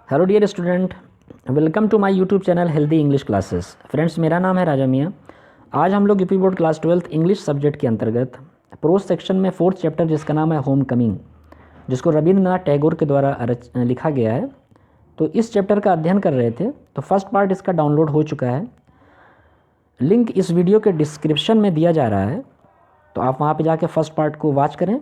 Hello dear student, welcome to my YouTube channel healthy English classes. Friends, मेरा नाम है राजा मियाँ। आज हम लोग UP board class 12th English subject के अंतर्गत प्रोज सेक्शन में 4th चैप्टर जिसका नाम है होम कमिंग, जिसको रविंद्रनाथ टैगोर के द्वारा लिखा गया है, तो इस चैप्टर का अध्ययन कर रहे थे। तो फर्स्ट पार्ट इसका डाउनलोड हो चुका है, लिंक इस वीडियो के डिस्क्रिप्शन में दिया जा रहा है, तो आप वहाँ पर जाके फर्स्ट पार्ट को वॉच करें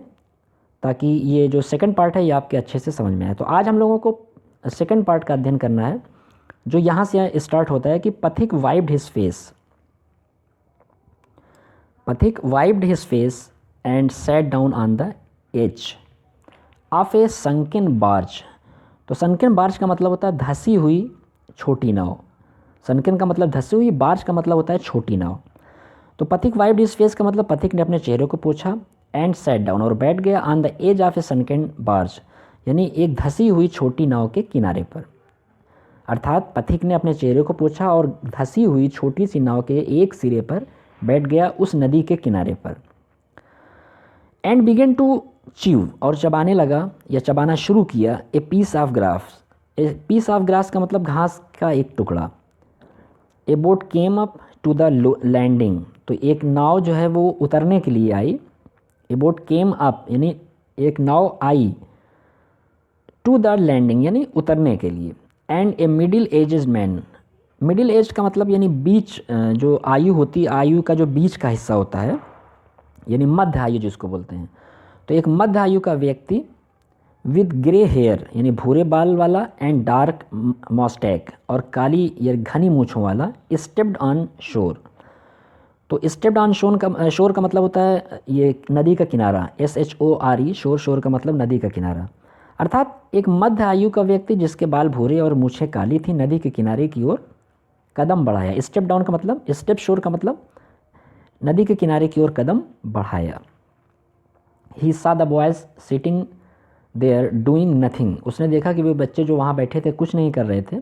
ताकि ये जो सेकंड पार्ट है ये आपके अच्छे से समझ में आए। तो आज हम लोगों को सेकंड पार्ट का अध्ययन करना है, जो यहाँ से स्टार्ट होता है कि Pathik wiped his face. Pathik wiped his face and sat down on the edge of a sunken barge. तो संकिन बार्ज का मतलब होता है धसी हुई छोटी नाव। संकिन का मतलब धसी हुई, बार्ज का मतलब होता है छोटी नाव। तो पथिक वाइप्ड हिज फेस का मतलब पथिक ने अपने चेहरे को पोंछा, एंड सैट डाउन और बैठ गया, on the edge of a sunken barge यानी एक धसी हुई छोटी नाव के किनारे पर। अर्थात पथिक ने अपने चेहरे को पोंछा और धसी हुई छोटी सी नाव के एक सिरे पर बैठ गया उस नदी के किनारे पर। एंड बिगन टू च्यू और चबाने लगा या चबाना शुरू किया a piece of grass. A piece of grass का मतलब घास का एक टुकड़ा। A boat came up to the landing, तो एक नाव जो है वो उतरने के लिए आई। ए बोट केम अप यानी एक नाव आई, टू द लैंडिंग यानी उतरने के लिए। And a middle aged man, middle age का मतलब यानी बीच, जो आयु होती है, आयु का जो बीच का हिस्सा होता है यानी मध्य आयु जिसको बोलते हैं। तो एक मध्य आयु का व्यक्ति विद ग्रे हेयर यानी भूरे बाल वाला, एंड डार्क मॉस्टैक और काली या घनी मूँछों वाला, स्टेप्ड ऑन शोर। तो स्टेप्ड ऑन शोर का मतलब होता है ये नदी का किनारा, SHORE, शोर का मतलब नदी का किनारा। अर्थात एक मध्य आयु का व्यक्ति जिसके बाल भूरे और मूछें काली थी, नदी के किनारे की ओर कदम बढ़ाया। स्टेप डाउन का मतलब, स्टेप शोर का मतलब नदी के किनारे की ओर कदम बढ़ाया। He saw the boys sitting there doing nothing, उसने देखा कि वे बच्चे जो वहाँ बैठे थे कुछ नहीं कर रहे थे।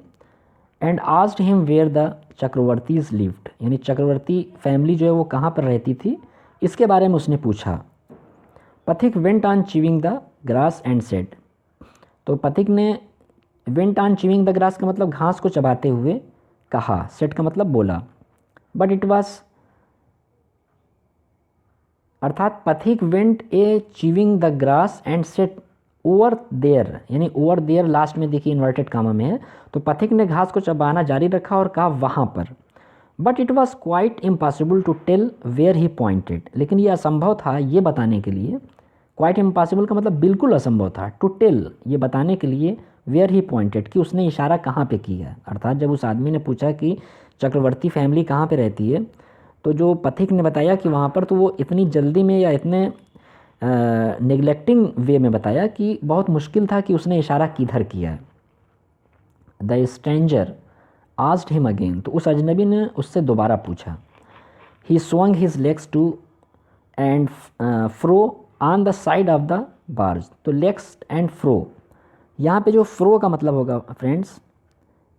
And asked him where the Chakravartis lived, यानी चक्रवर्ती फैमिली जो है वो कहाँ पर रहती थी, इसके बारे में उसने पूछा। पथिक went on chewing the grass and said, तो पथिक ने went on chewing the grass का मतलब घास को चबाते हुए कहा, सेट का मतलब बोला। बट इट वाज, अर्थात Pathik went a chewing the grass and sat over there, यानी ओवर देयर लास्ट में देखिए इन्वर्टेड कामा में है। तो पथिक ने घास को चबाना जारी रखा और कहा वहाँ पर। But it was quite impossible to tell where he pointed, लेकिन ये असंभव था ये बताने के लिए। क्वाइट इम्पॉसिबल का मतलब बिल्कुल असंभव था, टू टेल ये बताने के लिए, वेयर ही पॉइंटेड कि उसने इशारा कहाँ पे किया। अर्थात जब उस आदमी ने पूछा कि चक्रवर्ती फैमिली कहाँ पे रहती है, तो जो पथिक ने बताया कि वहाँ पर, तो वो इतनी जल्दी में या इतने नेग्लेक्टिंग वे में बताया कि बहुत मुश्किल था कि उसने इशारा किधर किया है। The stranger asked him again, तो उस अजनबी ने उससे दोबारा पूछा। ही swung his legs to and fro on the side of the barge, तो legs and fro, यहाँ पे जो fro का मतलब होगा फ्रेंड्स,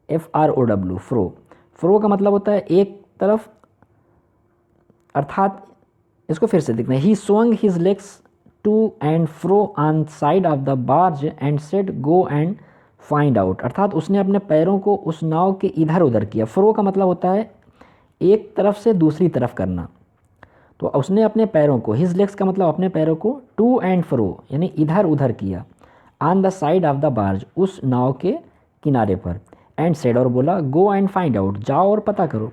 FROW, fro का मतलब होता है एक तरफ। अर्थात इसको फिर से देखना, ही swung his legs to and fro on side of the barge and said go and find out, अर्थात उसने अपने पैरों को उस नाव के इधर उधर किया। फ्रो का मतलब होता है एक तरफ से दूसरी तरफ करना। तो उसने अपने पैरों को, हिज लेग्स का मतलब अपने पैरों को, टू एंड फ्रो यानी इधर उधर किया, on the side of the barge उस नाव के किनारे पर, एंड सेड और बोला, गो एंड फाइंड आउट, जाओ और पता करो।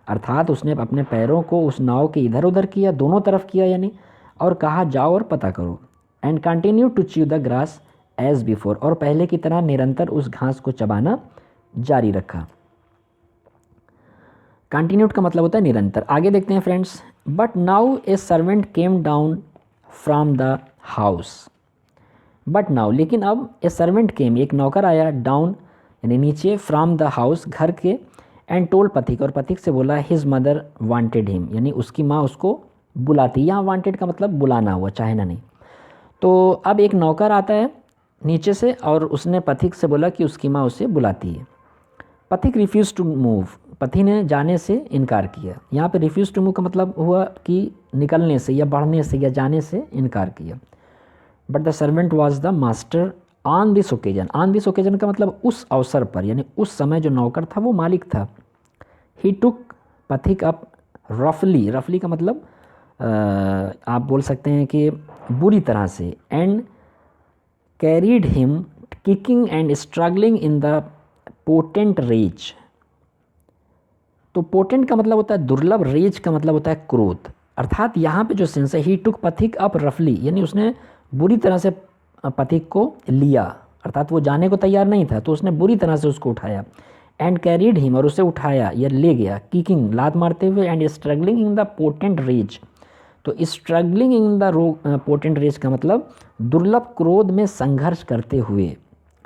अर्थात उसने अपने पैरों को उस नाव के इधर उधर किया, दोनों तरफ किया यानी, और कहा जाओ और पता करो। And continue to chew the grass as before, और पहले की तरह निरंतर उस घास को चबाना जारी रखा। कंटिन्यूड का मतलब होता है निरंतर। आगे देखते हैं friends. But now A servant came down from the house, but now लेकिन अब, ए सर्वेंट केम एक नौकर आया, डाउन यानी नीचे, फ्रॉम द हाउस घर के, एंड टोल्ड पथिक और पथिक से बोला, हिज मदर वांटेड हिम यानी उसकी माँ उसको बुलाती। यहाँ वांटेड का मतलब बुलाना हुआ, चाहना नहीं। तो अब एक नौकर आता है नीचे से और उसने पथिक से बोला कि उसकी माँ उसे बुलाती है। पथिक रिफ्यूज़ टू मूव, पति ने जाने से इनकार किया। यहाँ पे रिफ्यूज़ टू मूव का मतलब हुआ कि निकलने से या बढ़ने से या जाने से इनकार किया। But the servant was the master on this occasion का मतलब उस अवसर पर, यानी उस समय जो नौकर था वो मालिक था। ही टुक पथिक अप रफली का मतलब आप बोल सकते हैं कि बुरी तरह से, and carried him kicking and struggling in the potent rage. तो पोटेंट का मतलब होता है दुर्लभ, रेज का मतलब होता है क्रोध। अर्थात यहाँ पे जो सेंस है, ही टुक पथिक अप रफली, यानी उसने बुरी तरह से पथिक को लिया, अर्थात वो जाने को तैयार नहीं था तो उसने बुरी तरह से उसको उठाया। एंड कैरीड हिम, और उसे उठाया या ले गया, किकिंग लात मारते हुए, and struggling in the potent rage. तो struggling in the potent rage का मतलब दुर्लभ क्रोध में संघर्ष करते हुए,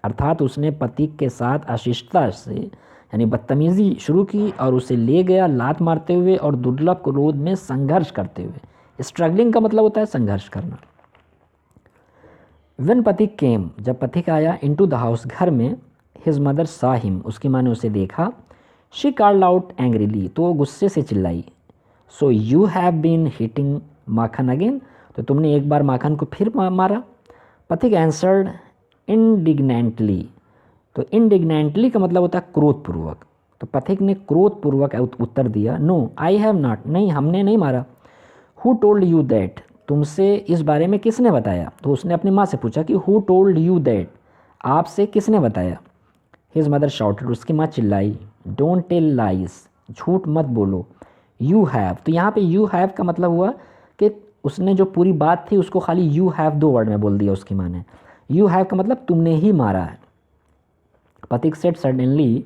अर्थात उसने पथिक के साथ अशिष्टता से यानी बदतमीज़ी शुरू की और उसे ले गया लात मारते हुए और दुर्लभ क्रोध में संघर्ष करते हुए। स्ट्रगलिंग का मतलब होता है संघर्ष करना। वेन पथिक केम, जब पथिक आया, इनटू द हाउस, घर में, हिज मदर सा हिम, उसकी माँ ने उसे देखा। शी कॉल्ड आउट एंग्रीली, तो वो गुस्से से चिल्लाई। So you have been hitting Makhan again, तो तुमने एक बार माखन को फिर मारा। पथिक आंसर्ड इंडिग्नेंटली, तो इंडिग्नेंटली का मतलब होता है क्रोधपूर्वक। तो पथिक ने क्रोधपूर्वक उत्तर दिया, नो आई हैव नॉट, नहीं हमने नहीं मारा। हु टोल्ड यू दैट, तुमसे इस बारे में किसने बताया। तो उसने अपनी माँ से पूछा कि हु टोल्ड यू दैट, आपसे किसने बताया। हिज मदर शाउटेड, उसकी माँ चिल्लाई, डोंट टेल लाइज, झूठ मत बोलो। यू हैव, तो यहाँ पे यू हैव का मतलब हुआ कि उसने जो पूरी बात थी उसको खाली यू हैव 2 वर्ड में बोल दिया उसकी माँ ने। यू हैव का मतलब तुमने ही मारा है। पथिक सेड सडनली,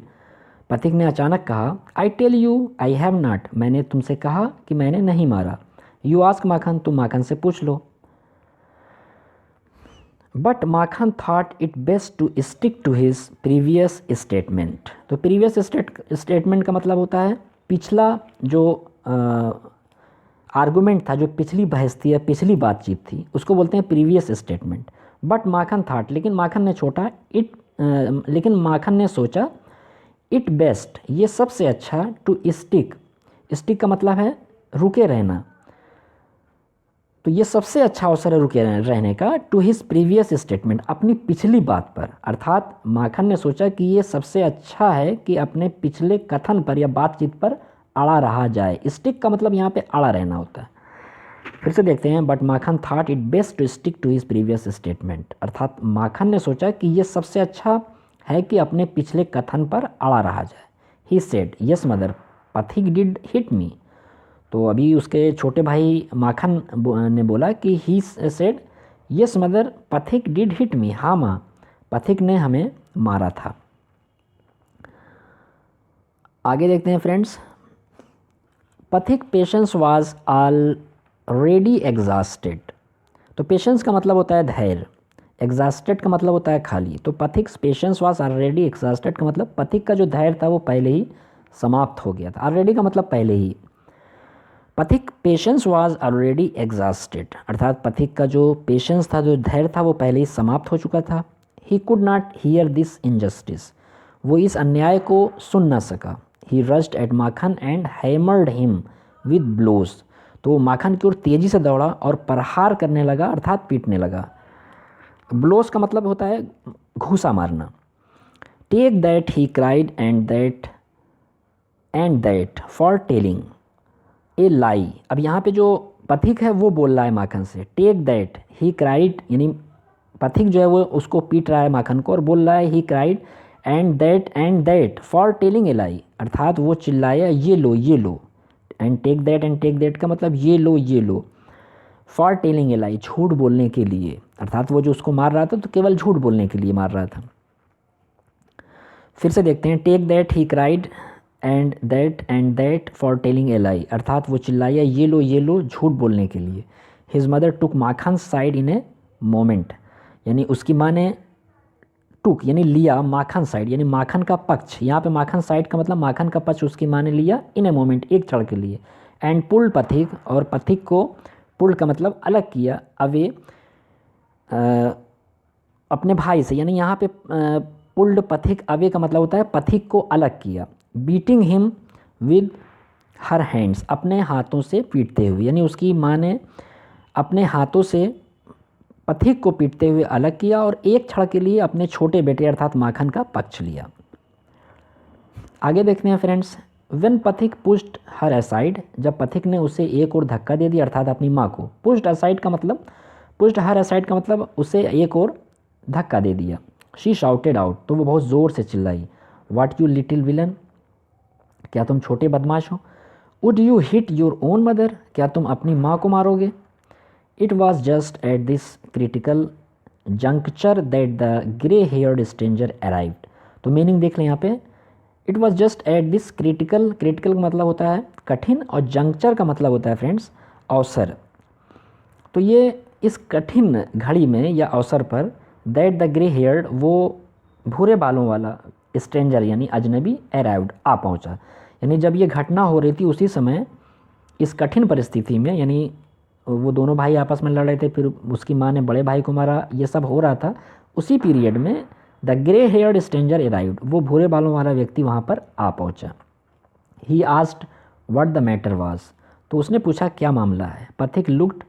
पथिक ने अचानक कहा, I tell you I have not, मैंने तुमसे कहा कि मैंने नहीं मारा। यू आस्क माखन, तुम माखन से पूछ लो। But Makhan thought it best to stick to his previous statement. तो प्रीवियस स्टेटमेंट का मतलब होता है पिछला जो आर्गूमेंट था, जो पिछली बहस थी या पिछली बातचीत थी, उसको बोलते हैं previous statement. But Makhan thought, लेकिन माखन ने सोचा, इट बेस्ट, ये सबसे अच्छा, टू स्टिक, स्टिक का मतलब है रुके रहना, तो ये सबसे अच्छा अवसर है रुके रहने का, टू हिज प्रीवियस स्टेटमेंट, अपनी पिछली बात पर। अर्थात माखन ने सोचा कि ये सबसे अच्छा है कि अपने पिछले कथन पर या बातचीत पर अड़ा रहा जाए। स्टिक का मतलब यहाँ पे अड़ा रहना होता है। फिर से देखते हैं, but Makhan thought it best to stick to his previous statement, अर्थात माखन ने सोचा कि ये सबसे अच्छा है कि अपने पिछले कथन पर अड़ा रहा जाए। ही सेड, यस मदर, पथिक डिड हिट मी, तो अभी उसके छोटे भाई माखन ने बोला कि ही सेड, यस मदर, पथिक डिड हिट मी, हाँ माँ, पथिक ने हमें मारा था। आगे देखते हैं फ्रेंड्स, पथिक पेशेंस वाज ऑलरेडी एग्जॉस्टेड। तो पेशेंस का मतलब होता है धैर्य, एग्जॉस्टेड का मतलब होता है खाली। तो पथिक पेशेंस वाज ऑलरेडी एग्जॉस्टेड का मतलब पथिक का जो धैर्य था वो पहले ही समाप्त हो गया था। ऑलरेडी का मतलब पहले ही। पथिक पेशेंस वाज ऑलरेडी एग्जॉस्टेड, अर्थात पथिक का जो पेशेंस था, जो धैर्य था, वो पहले ही समाप्त हो चुका था। He could not hear this injustice, वो इस अन्याय को सुन ना सका। He rushed at Makhan and hammered him with blows, तो वो माखन की ओर तेज़ी से दौड़ा और प्रहार करने लगा, अर्थात पीटने लगा। ब्लोज का मतलब होता है घूसा मारना। Take that, he cried, and that for telling a lie. अब यहाँ पे जो पथिक है वो बोल रहा है माखन से, टेक दैट, ही क्राइड, यानी पथिक जो है वो उसको पीट रहा है माखन को और बोल रहा है he cried and that for telling a lie, अर्थात वो चिल्लाया ये लो ये लो। एंड टेक दैट का मतलब ये लो फॉर टेलिंग ए लाई, झूठ बोलने के लिए, अर्थात वो जो उसको मार रहा था तो केवल झूठ बोलने के लिए मार रहा था। फिर से देखते हैं, take that, he cried, and that for telling a lie, अर्थात वो चिल्लाया ये लो झूठ बोलने के लिए। His mother took Makhan side in a moment, यानी उसकी माँ ने टुक यानी लिया माखन साइड, यानी माखन का पक्ष। यहाँ पे माखन साइड का मतलब माखन का पक्ष उसकी माँ ने लिया इन ए मोमेंट, एक क्षण के लिए। एंड पुल्ड पथिक, और पथिक को पुल्ड का मतलब अलग किया, अवे अपने भाई से, यानी यहाँ पे पुल्ड पथिक अवे का मतलब होता है पथिक को अलग किया। Beating him with her hands, अपने हाथों से पीटते हुए, यानी उसकी माँ ने अपने हाथों से पथिक को पीटते हुए अलग किया और एक क्षण के लिए अपने छोटे बेटे अर्थात माखन का पक्ष लिया। आगे देखते हैं फ्रेंड्स, वेन पथिक पुश्ड हर असाइड, जब पथिक ने उसे एक और धक्का दे दिया अर्थात अपनी माँ को। पुश्ड असाइड का मतलब, पुश्ड हर असाइड का मतलब उसे एक और धक्का दे दिया। शी शाउटेड आउट, तो वो बहुत ज़ोर से चिल्लाई, व्हाट यू लिटिल विलन, क्या तुम छोटे बदमाश हो। Would you hit your own mother, क्या तुम अपनी माँ को मारोगे। It was just at this critical juncture that the grey heard stranger arrived. तो मीनिंग देख लें यहाँ पे, it was just at this critical, critical का मतलब होता है कठिन और जंक्चर का मतलब होता है फ्रेंड्स अवसर। तो ये इस कठिन घड़ी में या अवसर पर दैट द ग्रे हेयर्ड, वो भूरे बालों वाला स्ट्रेंजर यानी अजनबी अराइव्ड, आ पहुँचा। यानी जब ये घटना हो रही थी उसी समय इस कठिन परिस्थिति में, यानी वो दोनों भाई आपस में लड़ रहे थे, फिर उसकी माँ ने बड़े भाई को मारा, ये सब हो रहा था उसी पीरियड में the grey heard stranger arrived, वो भूरे बालों वाला व्यक्ति वहाँ पर आ पहुँचा। He asked what the matter was, तो उसने पूछा क्या मामला है। पथिक लुक्ड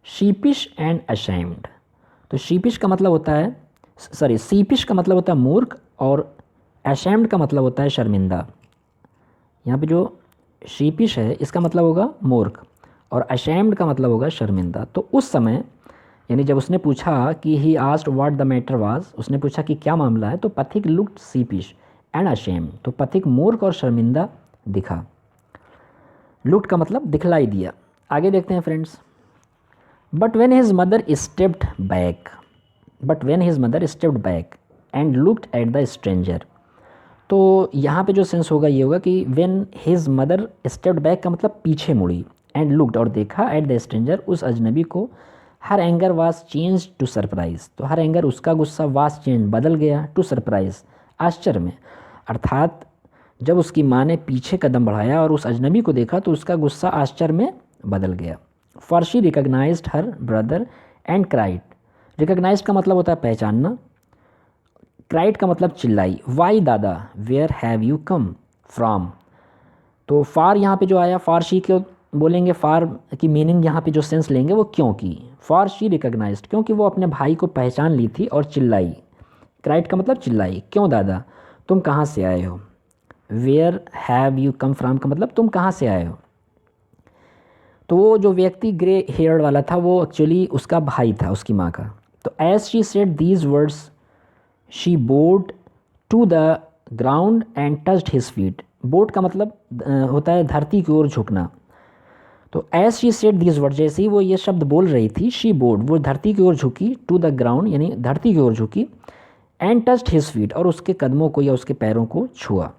शीपिश एंड अशेम्ड, तो शीपिश का मतलब होता है, सॉरी सीपिश का मतलब होता है मूर्ख और अशेम्ड का मतलब होता है शर्मिंदा। यहाँ पे जो शीपिश है इसका मतलब होगा मूर्ख और अशेम्ड का मतलब होगा शर्मिंदा। तो उस समय यानी जब उसने पूछा कि he asked what the matter was, उसने पूछा कि क्या मामला है, तो पथिक लुक्ड सीपिश एंड अशेम्ड, तो पथिक मूर्ख और शर्मिंदा दिखा। लुक्ड का मतलब दिखलाई दिया। आगे देखते हैं friends, but when his mother stepped back, but when his mother stepped back and looked at the stranger, तो यहाँ पे जो सेंस होगा ये होगा कि when his mother stepped back का मतलब पीछे मुड़ी, एंड लुक्ड और देखा, एट द स्ट्रेंजर उस अजनबी को, her anger was change to surprise, तो हर एंगर उसका गुस्सा वाज चेंज बदल गया, टू सरप्राइज आश्चर्य में। अर्थात जब उसकी माँ ने पीछे कदम बढ़ाया और उस अजनबी को देखा तो उसका गुस्सा आश्चर्य में बदल गया। For she recognised her brother and cried, recognised का मतलब होता है पहचानना, क्राइड का मतलब चिल्लाई, why Dada where have you come from. तो फार यहाँ पे जो आया, फार शी क्यों बोलेंगे, फार की मीनिंग यहाँ पे जो सेंस लेंगे वो क्योंकि, फॉर शी रिकग्नाइज्ड क्योंकि वो अपने भाई को पहचान ली थी और चिल्लाई, क्राइड का मतलब चिल्लाई, क्यों दादा तुम कहाँ से आए हो। Where have you come from का मतलब तुम कहाँ से आए हो। तो वो जो व्यक्ति ग्रे हेयर्ड वाला था वो एक्चुअली उसका भाई था, उसकी माँ का। तो as she said these words she bowed to the ground and touched his feet, bowed का मतलब होता है धरती की ओर झुकना। तो as she said these word, जैसे ही वो ये शब्द बोल रही थी, शी बोर्ड वो धरती की ओर झुकी, टू द ग्राउंड यानी धरती की ओर झुकी, एंड टच्ड हिज फीट और उसके कदमों को या उसके पैरों को छुआ।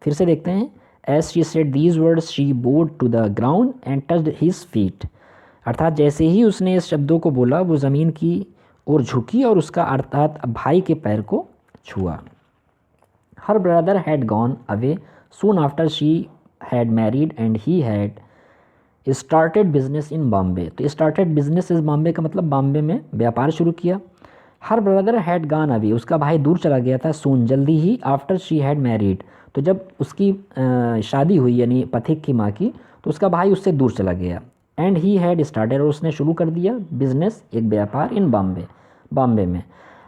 फिर से देखते हैं, as she said these words she bowed to the ground and touched his feet, अर्थात जैसे ही उसने इस शब्दों को बोला वो ज़मीन की ओर झुकी और उसका अर्थात भाई के पैर को छुआ। Her brother had gone away soon after she had married and he had started business in Bombay, तो स्टार्टेड बिजनेस इज बॉम्बे का मतलब बॉम्बे में व्यापार शुरू किया। Her brother had gone away, उसका भाई दूर चला गया था, सून जल्दी ही, आफ्टर शी हैड मैरिड, तो जब उसकी शादी हुई यानी पथिक की माँ की, तो उसका भाई उससे दूर चला गया। एंड ही हैड स्टार्टेड और उसने शुरू कर दिया बिजनेस एक व्यापार इन बॉम्बे, बॉम्बे में,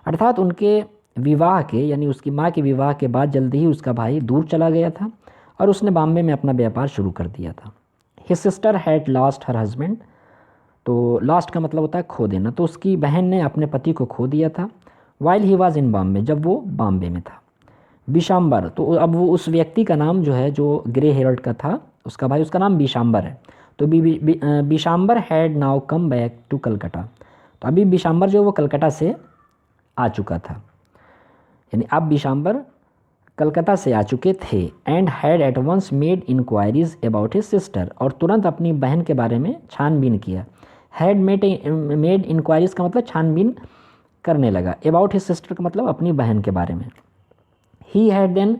अर्थात उनके विवाह के यानी उसकी माँ के विवाह के बाद जल्दी ही उसका भाई दूर चला गया था और उसने बॉम्बे में अपना व्यापार शुरू कर दिया था। His sister had lost her husband, तो लॉस्ट का मतलब होता है खो देना, तो उसकी बहन ने अपने पति को खो दिया था। While he was in Bombay, जब वो बॉम्बे में था। बिशाम्बर, तो अब वो उस व्यक्ति का नाम जो है जो ग्रे हेयर्ड का था उसका भाई, उसका नाम बिशाम्बर है। तो Bishambar had now come back to Calcutta, तो अभी बिशाम्बर जो वो कलकत्ता से आ चुका था, यानी अब बिशाम्बर कलकत्ता से आ चुके थे। And had at once made inquiries about his sister, और तुरंत अपनी बहन के बारे में छानबीन किया। हैड मेड इंक्वायरीज का मतलब छानबीन करने लगा, अबाउट हिज सिस्टर का मतलब अपनी बहन के बारे में। He had then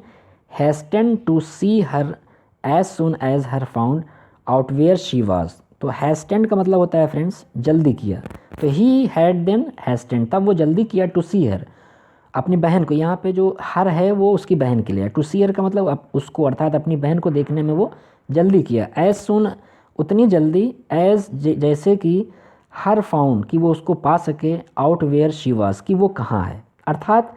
hasten to see her as soon as her found out where she was, तो हैस्टेंड का मतलब होता है फ्रेंड्स जल्दी किया, तो ही हैड देन हैस्टेंड, तब वो जल्दी किया टू सी हर, अपनी बहन को। यहाँ पे जो हर है वो उसकी बहन के लिए, टू सी हर का मतलब उसको अर्थात अपनी बहन को देखने में वो जल्दी किया। एज सुन उतनी जल्दी, एज जैसे कि हर फाउंड कि वो उसको पा सके, आउट वेयर शी वाज कि वो कहाँ है, अर्थात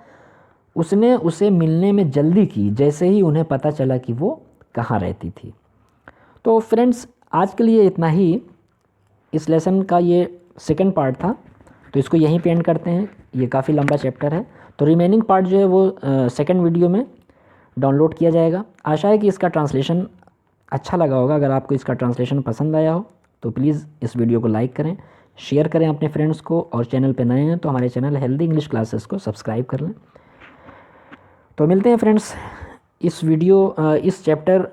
उसने उसे मिलने में जल्दी की जैसे ही उन्हें पता चला कि वो कहाँ रहती थी। तो फ्रेंड्स आज के लिए इतना ही, इस लेसन का ये सेकंड पार्ट था, तो इसको यहीं पे एंड करते हैं, ये काफ़ी लंबा चैप्टर है। तो रिमेनिंग पार्ट जो है वो सेकंड वीडियो में डाउनलोड किया जाएगा। आशा है कि इसका ट्रांसलेशन अच्छा लगा होगा। अगर आपको इसका ट्रांसलेशन पसंद आया हो तो प्लीज़ इस वीडियो को लाइक करें, शेयर करें अपने फ्रेंड्स को, और चैनल पे नए हैं तो हमारे चैनल हेल्दी इंग्लिश क्लासेस को सब्सक्राइब कर लें। तो मिलते हैं फ्रेंड्स इस चैप्टर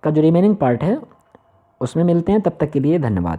का जो रिमेनिंग पार्ट है उसमें मिलते हैं। तब तक के लिए धन्यवाद।